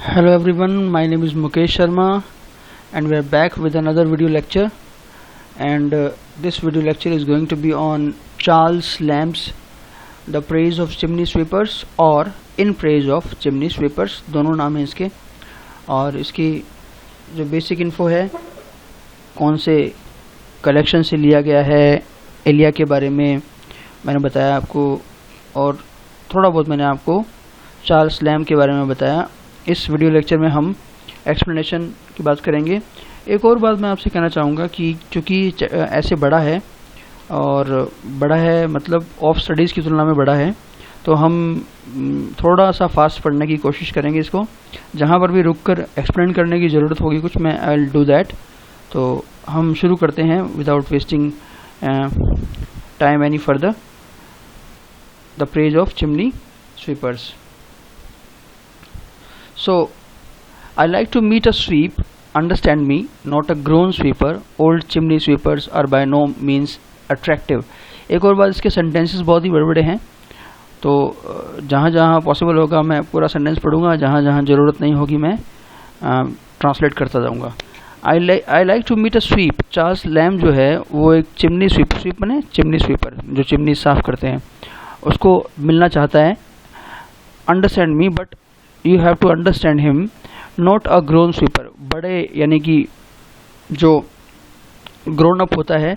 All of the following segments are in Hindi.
Hello everyone, my name is Mukesh Sharma and we are back with another video lecture, and this video lecture is going to be on Charles Lamb's The Praise of Chimney Sweepers और In Praise of Chimney Sweepers, दोनों नाम हैं इसके। और इसकी जो बेसिक इन्फो है, कौन से कलेक्शन से लिया गया है, एलिया के बारे में मैंने बताया आपको, और थोड़ा बहुत मैंने आपको चार्ल्स लैम्ब के बारे में बताया। इस वीडियो लेक्चर में हम एक्सप्लेनेशन की बात करेंगे। एक और बात मैं आपसे कहना चाहूँगा कि चूँकि ऐसे बड़ा है, और बड़ा है मतलब ऑफ स्टडीज़ की तुलना में बड़ा है, तो हम थोड़ा सा फास्ट पढ़ने की कोशिश करेंगे इसको। जहाँ पर भी रुक कर एक्सप्लेन करने की ज़रूरत होगी कुछ, मैं आई विल डू दैट। तो हम शुरू करते हैं without wasting time any further. The praise of chimney sweepers. So, I like to meet a sweep, understand me, not a grown sweeper. Old chimney sweepers are by no means attractive. एक और बात, इसके सेंटेंसेस बहुत ही बड़े बड़े हैं, तो जहाँ जहाँ पॉसिबल होगा मैं पूरा सेंटेंस पढ़ूंगा, जहाँ जहाँ ज़रूरत नहीं होगी मैं ट्रांसलेट करता जाऊँगा। I like to meet a sweep. Charles Lamb जो है वो एक चिमनी स्वीप, स्वीप माने चिमनी स्वीपर, जो चिमनी साफ़ करते हैं, उसको मिलना चाहता है। Understand me but you have to understand him, not a grown sweeper. बड़े यानी कि जो ग्रोन अप होता है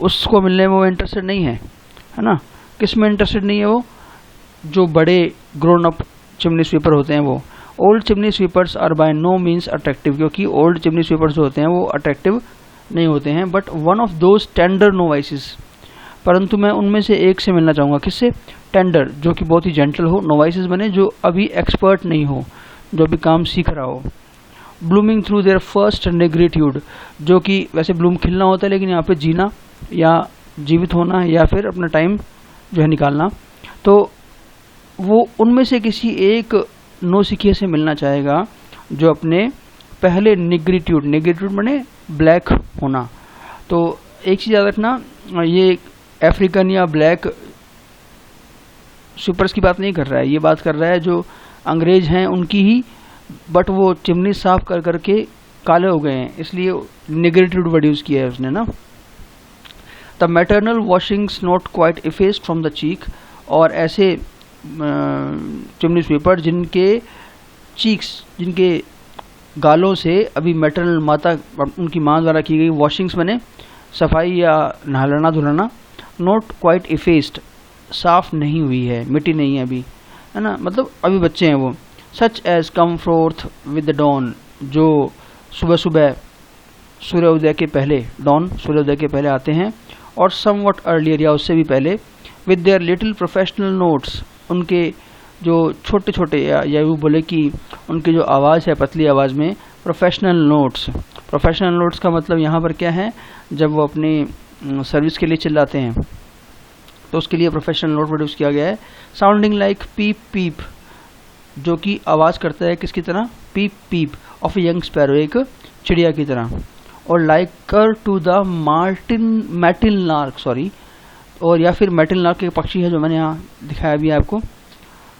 उसको मिलने में वो इंटरेस्टेड नहीं है, है ना। किस में इंटरेस्टेड नहीं है वो? जो बड़े ग्रोन अप चिमनी स्वीपर होते हैं वो। Old chimney sweepers are by no means attractive, क्योंकि ओल्ड चिमनी स्वीपर्स जो होते हैं वो अट्रैक्टिव नहीं होते हैं। But one of those tender novices, परंतु मैं उनमें से एक से मिलना चाहूँगा। किससे? टेंडर, जो कि बहुत ही जेंटल हो। नोवाइसेस बने जो अभी एक्सपर्ट नहीं हो, जो अभी काम सीख रहा हो। ब्लूमिंग थ्रू देयर फर्स्ट नेग्रेट्यूड, जो कि वैसे ब्लूम खिलना होता है, लेकिन यहाँ पे जीना या जीवित होना या फिर अपना टाइम जो है निकालना, तो वो उनमें से किसी एक नौसिखिए से मिलना चाहेगा जो अपने पहले नेग्रेट्यूड, नेग्रेट्यूड बने ब्लैक होना। तो एक चीज़ याद रखना, ये अफ्रीकन या ब्लैक स्वीपर्स की बात नहीं कर रहा है, ये बात कर रहा है जो अंग्रेज हैं उनकी ही, बट वो चिमनी साफ कर करके काले हो गए हैं, इसलिए नेगेटिव वर्ड यूज़ किया है उसने ना। The maternal washings not quite effaced from the cheek, और ऐसे चिमनी स्वीपर जिनके चीक्स, जिनके गालों से अभी मैटरनल माता, उनकी माँ द्वारा की गई वॉशिंग्स बने सफाई या नहलाना धुलाना, नॉट क्वाइट इफेस्ड, साफ नहीं हुई है, मिट्टी नहीं है अभी, है ना, मतलब अभी बच्चे हैं वो। Such as come forth with the dawn, जो सुबह सुबह सूर्योदय के पहले, डॉन सूर्योदय के पहले आते हैं, और समवट अर्लियर या उससे भी पहले, with their little professional notes, उनके जो छोटे छोटे या वो बोले कि उनकी जो आवाज़ है पतली आवाज़ में, प्रोफेशनल नोट्स। प्रोफेशनल नोट्स का मतलब यहाँ पर क्या है? जब वो अपनी सर्विस के लिए चिल्लाते हैं तो उसके लिए प्रोफेशनल नोट प्रोड्यूस किया गया है। साउंडिंग लाइक पीप पीप, जो कि आवाज़ करता है किसकी तरह? Peep peep of a young sparrow, एक चिड़िया की तरह। और liker to the matin lark, sorry, और या फिर मैटिल लार्क के पक्षी है जो मैंने यहाँ दिखाया भी आपको।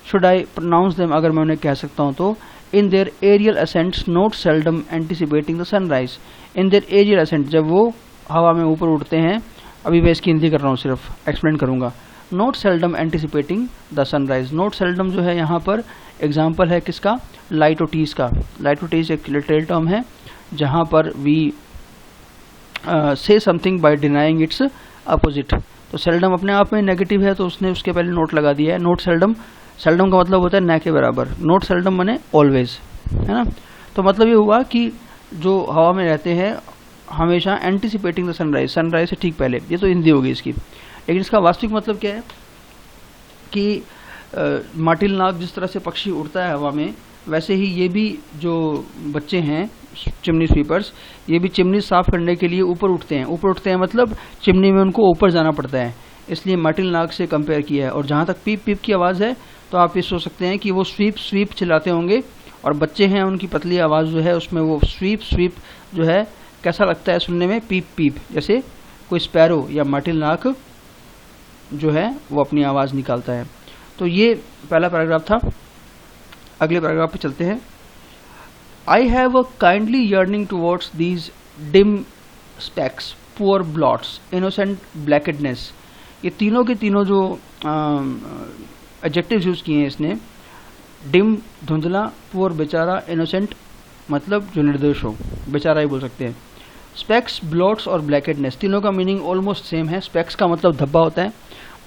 शुड आई प्रोनाउंस देम, अगर मैं उन्हें कह सकता हूँ तो, in their aerial ascents not seldom anticipating the sunrise. In their aerial ascent, जब वो हवा में ऊपर उड़ते हैं, अभी मैं इसकी हिंदी कर रहा हूँ, सिर्फ एक्सप्लेन करूँगा। Note seldom anticipating the sunrise, note seldom जो है यहाँ पर एग्जाम्पल है किसका? लाइटोटीज का। लाइटोटीज एक लिटरेरी टर्म है जहाँ पर we say something by denying its opposite. तो सेल्डम अपने आप में नेगेटिव है, तो उसने उसके पहले नोट लगा दिया है। नोट सेल्डम, सेल्डम का मतलब होता है न के बराबर, नोट सेल्डम माने ऑलवेज, है ना। तो मतलब ये हुआ कि जो हवा में रहते हैं हमेशा एंटिसिपेटिंग द सनराइज, सनराइज से ठीक पहले। ये तो हिंदी होगी इसकी, लेकिन इसका वास्तविक मतलब क्या है कि माटिल नाग जिस तरह से पक्षी उड़ता है हवा में, वैसे ही ये भी जो बच्चे हैं चिमनी स्वीपर्स, ये भी चिमनी साफ करने के लिए ऊपर उठते हैं। ऊपर उठते हैं मतलब चिमनी में उनको ऊपर जाना पड़ता है, इसलिए माटिल नाग से कंपेयर किया है। और जहाँ तक पीप पीप की आवाज़ है, तो आप ये सोच सकते हैं कि वो स्वीप स्वीप चिल्लाते होंगे, और बच्चे हैं उनकी पतली आवाज़ जो है उसमें वो स्वीप स्वीप जो है कैसा लगता है सुनने में? पीप पीप, जैसे कोई स्पैरो या माटिल नाक जो है वो अपनी आवाज़ निकालता है। तो ये पहला पैराग्राफ था। अगले पैराग्राफ पे चलते हैं। I have a kindly yearning towards these dim specks, poor blots, innocent blacknesses. ये तीनों के तीनों जो एडजेक्टिव्स यूज किए हैं इसने, डिम धुंधला, पुअर बेचारा, इनोसेंट मतलब जो निर्दोष हो, बेचारा ही बोल सकते हैं। स्पेक्स, ब्लॉट्स और ब्लैकेडनेस, तीनों का मीनिंग ऑलमोस्ट सेम है। स्पेक्स का मतलब धब्बा होता है,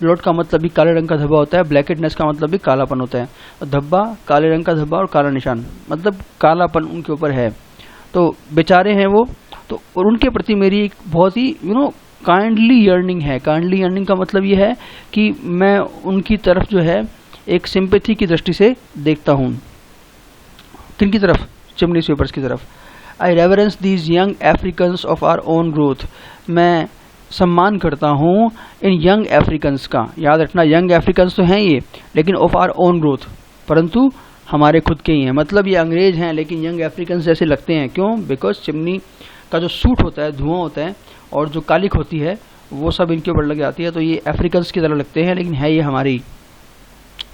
ब्लॉट का मतलब भी काले रंग का धब्बा होता है, ब्लैकेडनेस का मतलब भी कालापन होता है। धब्बा, काले रंग का धब्बा और काला निशान मतलब कालापन उनके ऊपर है, तो बेचारे हैं वो। तो और उनके प्रति मेरी एक बहुत ही काइंडली यर्निंग है। काइंडली यर्निंग का मतलब ये है कि मैं उनकी तरफ जो है एक सिंपैथी की दृष्टि से देखता हूँ। किनकी तरफ? चिमनी स्वीपर्स की तरफ। I reverence these young Africans of our own growth, मैं सम्मान करता हूँ इन यंग अफ्रीकन्स का। याद रखना, यंग अफ्रीकन्स तो हैं ये, लेकिन ऑफ आवर ओन ग्रोथ, परंतु हमारे खुद के ही हैं। मतलब ये अंग्रेज हैं लेकिन यंग अफ्रीकन्स जैसे लगते हैं। क्यों? बिकॉज चिमनी का जो सूट होता है, धुआं होता है, और जो कालिक होती है वो सब इनके ऊपर लग जाती है, तो ये अफ्रीकन्स की तरह लगते हैं, लेकिन है ये हमारी।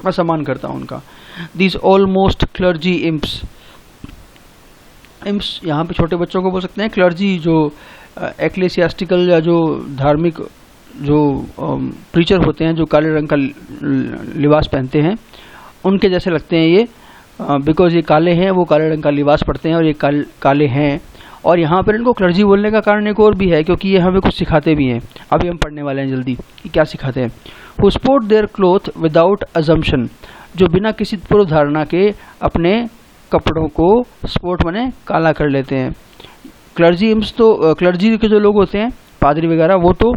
मैं सम्मान करता हूँ उनका। दिस ऑलमोस्ट क्लर्जी इम्प्स, इम्प्स यहाँ पे छोटे बच्चों को बोल सकते हैं। क्लर्जी जो एक्लेसियास्टिकल या जो धार्मिक जो प्रीचर होते हैं, जो काले रंग का लिबास पहनते हैं, उनके जैसे लगते हैं ये। बिकॉज ये काले हैं, वो काले रंग का लिबास पहनते हैं और ये काले हैं। और यहाँ पर इनको क्लर्जी बोलने का कारण एक और भी है, क्योंकि ये हमें कुछ सिखाते भी हैं। अभी हम पढ़ने वाले हैं जल्दी कि क्या सिखाते हैं। Who sport their cloth without assumption, जो बिना किसी पूर्व धारणा के अपने कपड़ों को स्पोर्ट माने काला कर लेते हैं। क्लर्जी इम्स, तो क्लर्जी के जो लोग होते हैं, पादरी वगैरह, वो तो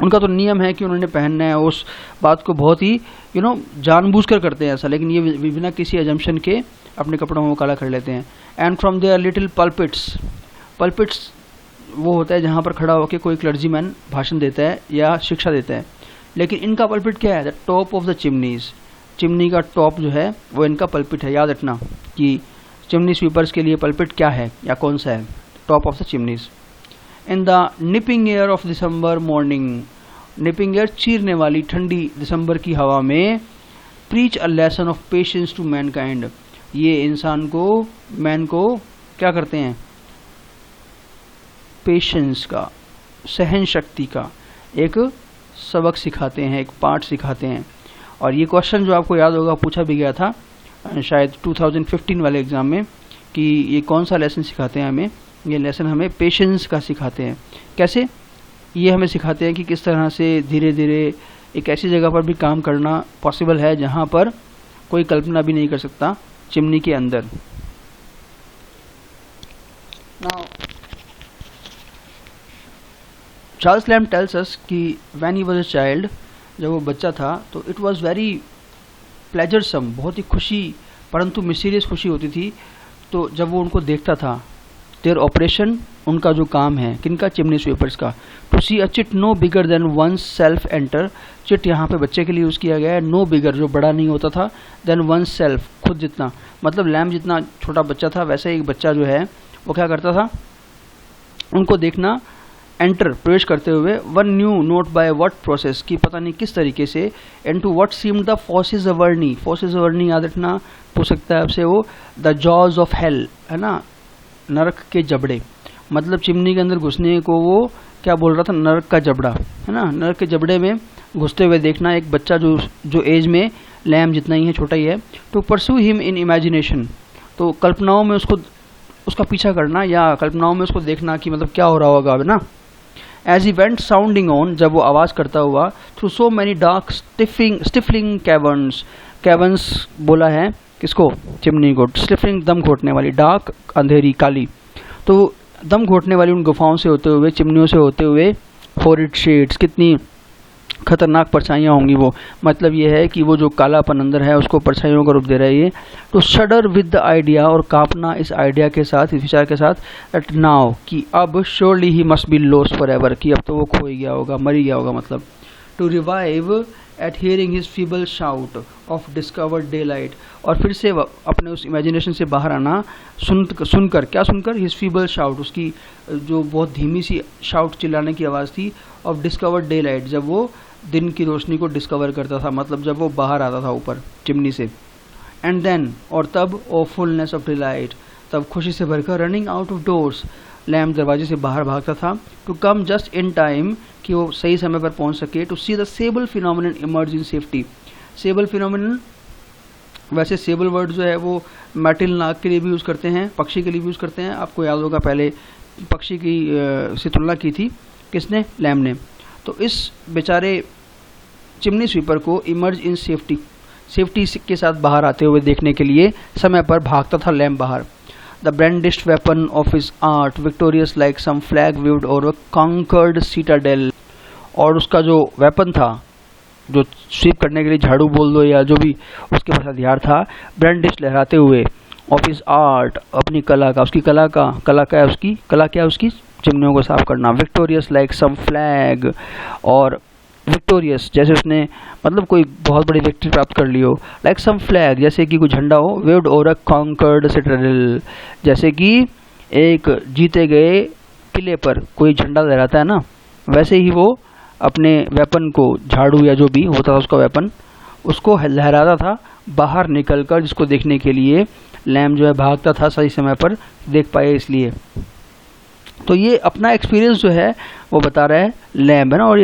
उनका तो नियम है कि उन्होंने पहनना है, उस बात को बहुत ही जानबूझकर करते हैं ऐसा, लेकिन ये बिना किसी अजम्पशन के अपने कपड़ों को काला कर लेते हैं। एंड फ्रॉम देयर लिटिल पल्पिट्स, पल्पिट्स वो होता है जहाँ पर खड़ा होकर कोई क्लर्जीमैन भाषण देता है या शिक्षा देता है, लेकिन इनका पल्पिट क्या है? The top of the chimneys, chimney का टॉप जो है वो इनका पल्पिट है। याद रखना कि चिमनी स्वीपर्स के लिए पल्पिट क्या है या कौन सा है? Top of the chimneys. In the nipping air of December morning, nipping air चीरने वाली ठंडी दिसंबर की हवा में, preach a lesson of patience to mankind, ये इंसान को, मैन को क्या करते हैं? पेशेंस का, सहन शक्ति का एक सबक सिखाते हैं, एक पाठ सिखाते हैं। और ये क्वेश्चन जो आपको याद होगा पूछा भी गया था शायद 2015 वाले एग्जाम में, कि ये कौन सा लेसन सिखाते हैं हमें? ये लेसन हमें पेशेंस का सिखाते हैं। कैसे? ये हमें सिखाते हैं कि किस तरह से धीरे धीरे एक ऐसी जगह पर भी काम करना पॉसिबल है जहाँ पर कोई कल्पना भी नहीं कर सकता, चिमनी के अंदर। Now, Charles Lamb tells us कि when he was a child, जब वो बच्चा था, तो इट वाज वेरी प्लेजरसम, बहुत ही खुशी परंतु मिस्टीरियस खुशी होती थी। तो जब वो उनको देखता था, देयर ऑपरेशन, उनका जो काम है, किनका? चिमनी स्वीपर्स का, to see a chit no bigger than one self enter, chit यहाँ पे बच्चे के लिए यूज़ किया गया है, नो बिगर जो बड़ा नहीं होता था, देन वन सेल्फ खुद जितना, मतलब लैम्ब जितना छोटा बच्चा था वैसे एक बच्चा जो है वो क्या करता था? उनको देखना, एंटर प्रवेश करते हुए, one knew not by what process, की पता नहीं किस तरीके से, and to what seemed the fauces Averni, fauces Averni याद रखना पूछ सकता है आपसे, वो द जॉज ऑफ हेल है ना, नरक के जबड़े, मतलब चिमनी के अंदर घुसने को वो क्या बोल रहा था? नरक का जबड़ा है ना, नरक के जबड़े में घुसते हुए देखना एक बच्चा जो एज में लैम्ब जितना ही है, छोटा ही है। To pursue him in imagination, तो कल्पनाओं में उसका पीछा करना या कल्पनाओं में उसको देखना कि मतलब क्या हो रहा होगा है ना। As he went sounding on, जब वो आवाज़ करता हुआ, through so many dark stifling caverns, caverns बोला है किसको? चिमनी को। स्टिफलिंग दम घोटने वाली, डार्क अंधेरी काली, तो दम घोटने वाली उन गुफाओं से होते हुए, चिमनियों से होते हुए, हॉरिड शेड्स, कितनी खतरनाक परछाइयाँ होंगी वो, मतलब ये है कि वो जो कालापन अंदर है उसको परछाइयों का रूप दे रहा है ये। तो शडर विद द आइडिया, और कांपना इस आइडिया के साथ, इस विचार के साथ, एट नाउ कि अब, surely he must be lost for ever, कि अब तो वो खो ही गया होगा, मर ही गया होगा मतलब। To revive at hearing his feeble shout of discovered daylight, और फिर से अपने उस इमेजिनेशन से बाहर आना, सुनकर क्या सुनकर? हिज फीबल शाउट, उसकी जो बहुत धीमी सी शाउट, चिल्लाने की आवाज़ थी, ऑफ डिस्कवर्ड डे लाइट, जब वो दिन की रोशनी को डिस्कवर करता था, मतलब जब वो बाहर आता था ऊपर चिमनी से। एंड देन, और तब, ओ फुलनेस ऑफ डिलाइट, तब खुशी से भरकर running out of doors, Lamb दरवाजे से बाहर भागता था, to come just in time, कि वो सही समय पर पहुंच सके, to see the sable phenomenon emerge in safety. Sable phenomenon, वैसे सेबल वर्ड जो है वो मैटिल नाग के लिए भी यूज़ करते हैं, पक्षी के लिए भी यूज़ करते हैं। आपको याद होगा पहले पक्षी की से तुलना की थी किसने, लैम्ब ने। तो इस बेचारे चिमनी स्वीपर को इमर्ज इन सेफ्टी, सेफ्टी के साथ बाहर आते हुए देखने के लिए समय पर भागता था लैम्ब बाहर। The brandished weapon of his art victorious like some flag waved o'er a conquered citadel, और उसका जो वेपन था, जो स्वीप करने के लिए झाड़ू बोल दो या जो भी उसके पास हथियार था, ब्रांडिश लहराते हुए, ऑफ हिज आर्ट, अपनी कला का, उसकी कला क्या है उसकी चिमनियों को साफ करना। विक्टोरियस लाइक सम फ्लैग, और विक्टोरियस जैसे उसने मतलब कोई बहुत बड़ी विक्ट्री प्राप्त कर ली हो, लाइक सम फ्लैग जैसे कि कोई झंडा हो, waved over a conquered citadel जैसे कि एक जीते गए किले पर कोई झंडा लहराता है ना, वैसे ही वो अपने वेपन को, झाड़ू या जो भी होता था उसका वेपन, उसको लहराता था बाहर निकलकर, जिसको देखने के लिए लैम्ब जो है भागता था सही समय पर देख पाए इसलिए। तो ये अपना एक्सपीरियंस जो है वो बता रहा है लैम्ब, है ना। और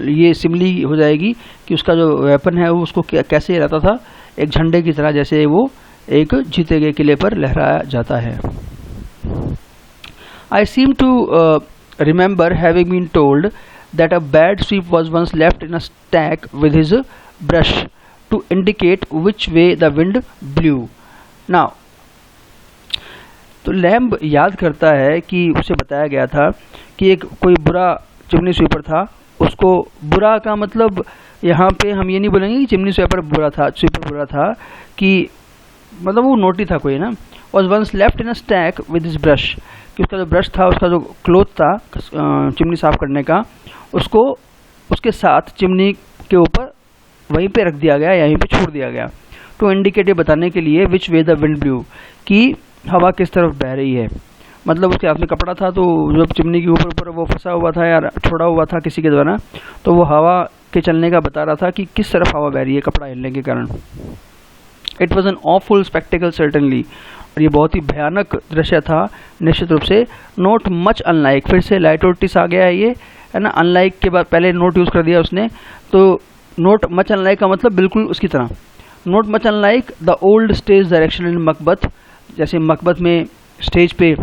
ये सिमिली हो जाएगी कि उसका जो वेपन है वो उसको कैसे रहता था, एक झंडे की तरह, जैसे वो एक जीते गए किले पर लहराया जाता है। I seem to remember having been told that a bad sweep was once left in a stack with his brush to indicate which way the wind blew. Now, तो लैम्ब याद करता है कि उसे बताया गया था कि एक कोई बुरा चिमनी स्वीपर था, उसको बुरा का मतलब यहाँ पे हम ये नहीं बोलेंगे कि चिमनी स्वीपर बुरा था कि मतलब वो नोटी था कोई ना, was once left in a stack with his brush, कि उसका जो ब्रश था, उसका जो क्लोथ था चिमनी साफ करने का, उसको उसके साथ चिमनी के ऊपर वहीं पे रख दिया गया, यहीं पे छोड़ दिया गया। टू इंडिकेट, बताने के लिए, विच वे द विंड ब्लू, कि हवा किस तरफ बह रही है। मतलब उसके हाथ में कपड़ा था, तो जब चिमनी के ऊपर वो फंसा हुआ था या छोड़ा हुआ था किसी के द्वारा, तो वो हवा के चलने का बता रहा था कि किस तरफ हवा बह रही है कपड़ा हिलने के कारण। It was an awful spectacled certainly, और ये बहुत ही भयानक दृश्य था निश्चित रूप से। नोट मच अनलाइक, फिर से लाइटोटिस आ गया ये, है ना। अनलाइक के बाद पहले नोट यूज़ कर दिया उसने, तो नोट मच अनलाइक का मतलब बिल्कुल उसकी तरह। Not much unlike the old stage direction in Macbeth, जैसे मकबत में स्टेज पे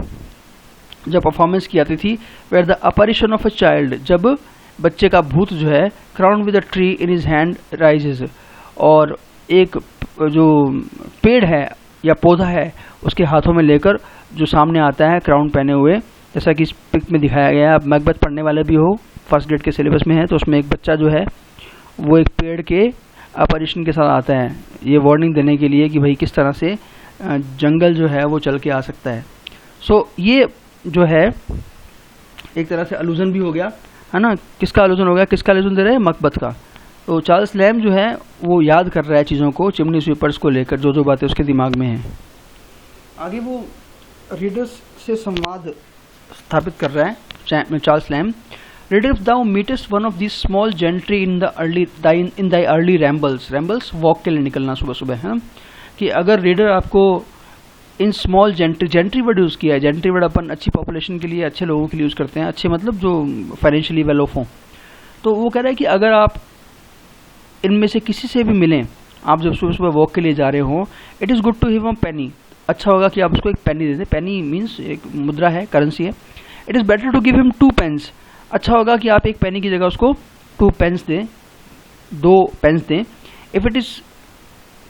जब परफॉर्मेंस की जाती थी, where the apparition of a child, जब बच्चे का भूत जो है, crowned with a tree in his hand rises, और एक जो पेड़ है या पौधा है उसके हाथों में लेकर जो सामने आता है क्राउन पहने हुए, जैसा कि इस पिक में दिखाया गया है। आप मकबत पढ़ने वाले भी हो, फर्स्ट ग्रेड के सिलेबस में है, तो उसमें एक बच्चा जो है वो एक पेड़ के अपैरिशन के साथ आता है, ये वार्निंग देने के लिए कि भाई किस तरह से जंगल जो है वो चल के आ सकता है। सो ये जो है एक तरह से अलूजन भी हो गया, है ना। किसका अलूजन हो गया, किसका अलूजन दे रहे हैं, मकबत का। तो चार्ल्स लैम्ब जो है वो याद कर रहा है चीज़ों को, चिमनी स्वीपर्स को लेकर जो जो बातें उसके दिमाग में हैं। आगे वो रीडर्स से संवाद स्थापित कर रहा है Charles Lamb. Reader, if thou meetest one of these small gentry in the early rambles walk के लिए निकलना सुबह सुबह, है, कि अगर रीडर आपको in small gentry word use किया है, जेंट्री वर्ड अपन अच्छी पॉपुलेशन के लिए, अच्छे लोगों के लिए यूज़ करते हैं, अच्छे मतलब जो फाइनेंशियली वेल ऑफ हों। तो वो कह रहा है कि अगर आप इनमें से किसी से भी मिलें, आप जब सुबह सुबह वॉक के लिए जा रहे हो, it is good to give a penny, अच्छा होगा कि आप उसको एक पेनी दे दें। पेनी मीन्स एक मुद्रा है, करेंसी है। It is better to give him 2 pence, अच्छा होगा कि आप एक पेनी की जगह उसको 2 पेन्स दें, 2 पेन्स दें।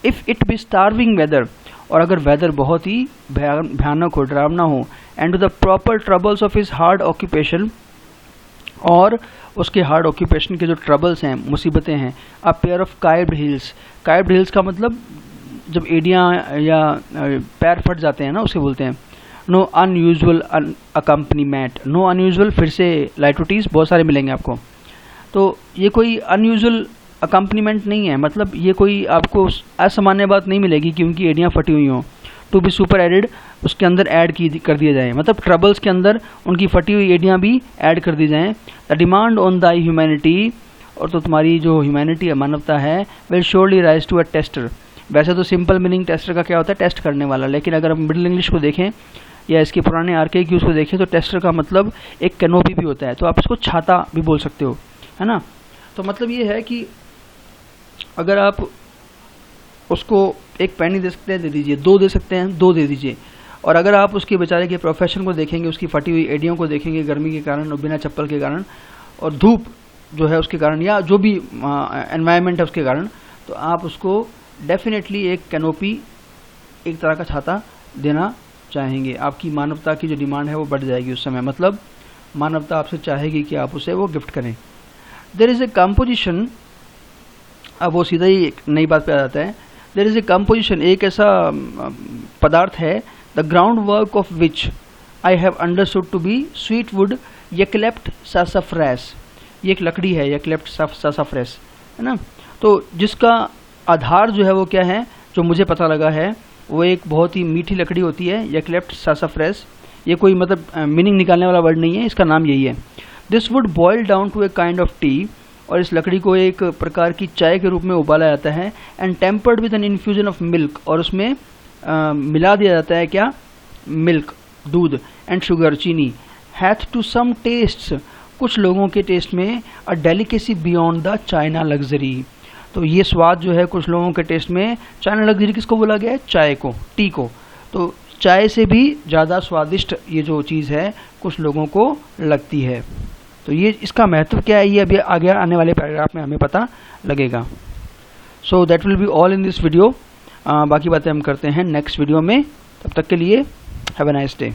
If it be starving weather, और अगर वेदर बहुत ही भयानक हो, डरावना हो, and to the proper troubles of his hard occupation, और उसके हार्ड ऑक्यूपेशन के जो ट्रबल्स हैं, मुसीबतें हैं, a pair of kibed heels. Kibed heels का मतलब जब एडियाँ या पैर फट जाते हैं ना, उसे बोलते हैं। No unusual accompaniment, no unusual, फिर से लाइटोटीज बहुत सारे मिलेंगे आपको। तो ये कोई अनयूजुअल अकम्पनीमेंट नहीं है, मतलब ये कोई आपको असामान्य बात नहीं मिलेगी कि उनकी एडियाँ फटी हुई हों। टू बी सुपर एडिड, उसके अंदर ऐड कर दिए जाएँ, मतलब ट्रबल्स के अंदर उनकी फटी हुई एडियाँ भी ऐड कर दी जाएँ। The demand on the humanity, और तो तुम्हारी जो ह्यूमैनिटी है, मानवता है, will surely rise to a taster, वैसे तो सिंपल मीनिंग टेस्टर का क्या होता है, टेस्ट करने वाला, लेकिन अगर हम मिडिल इंग्लिश को देखें या इसके पुराने आर्केइक यूज़ को देखें तो टेस्टर का मतलब एक कैनोपी भी होता है, तो आप इसको छाता भी बोल सकते हो, है ना। तो मतलब ये है कि अगर आप उसको एक पेनी दे सकते हैं, दे दीजिए, 2 दे सकते हैं, 2 दे दीजिए। और अगर आप उसके बेचारे के प्रोफेशन को देखेंगे, उसकी फटी हुई एडियों को देखेंगे गर्मी के कारण और बिना चप्पल के कारण और धूप जो है उसके कारण या जो भी एनवायरनमेंट है उसके कारण, तो आप उसको डेफिनेटली एक कैनोपी, एक तरह का छाता देना चाहेंगे। आपकी मानवता की जो डिमांड है वो बढ़ जाएगी उस समय, मतलब मानवता आपसे चाहेगी कि आप उसे वो गिफ्ट करें। देयर इज़ ए कंपोजिशन, अब वो सीधा ही एक नई बात पे आ जाता है। देयर इज़ ए कंपोजिशन, एक ऐसा पदार्थ है, the ground work of which I have understood to be sweet wood yclept sassafras. ये एक लकड़ी है, यूकैलिप्ट सासाफ्रेस, है ना। तो जिसका आधार जो है वो क्या है, जो मुझे पता लगा है, वो एक बहुत ही मीठी लकड़ी होती है, यूकैलिप्ट सासाफ्रेस। ये कोई मतलब मीनिंग निकालने वाला वर्ड नहीं है, इसका नाम यही है। This would boil down to a kind of tea, और इस लकड़ी को एक प्रकार की चाय के रूप में उबाला जाता है। And tempered with an infusion of milk, और उसमें मिला दिया जाता है क्या, मिल्क, दूध, एंड शुगर, चीनी। हैथ टू सम टेस्ट्स, कुछ लोगों के टेस्ट में a delicacy beyond the China luxury. तो ये स्वाद जो है कुछ लोगों के टेस्ट में, चाइना लग्जरी किसको बोला गया है, चाय को, टी को। तो चाय से भी ज़्यादा स्वादिष्ट ये जो चीज़ है कुछ लोगों को लगती है। तो ये इसका महत्व क्या है, ये अभी आगे आने वाले पैराग्राफ में हमें पता लगेगा। So that will be all in this video. बाकी बातें हम करते हैं नेक्स्ट वीडियो में। तब तक के लिए हैव अ नाइस डे।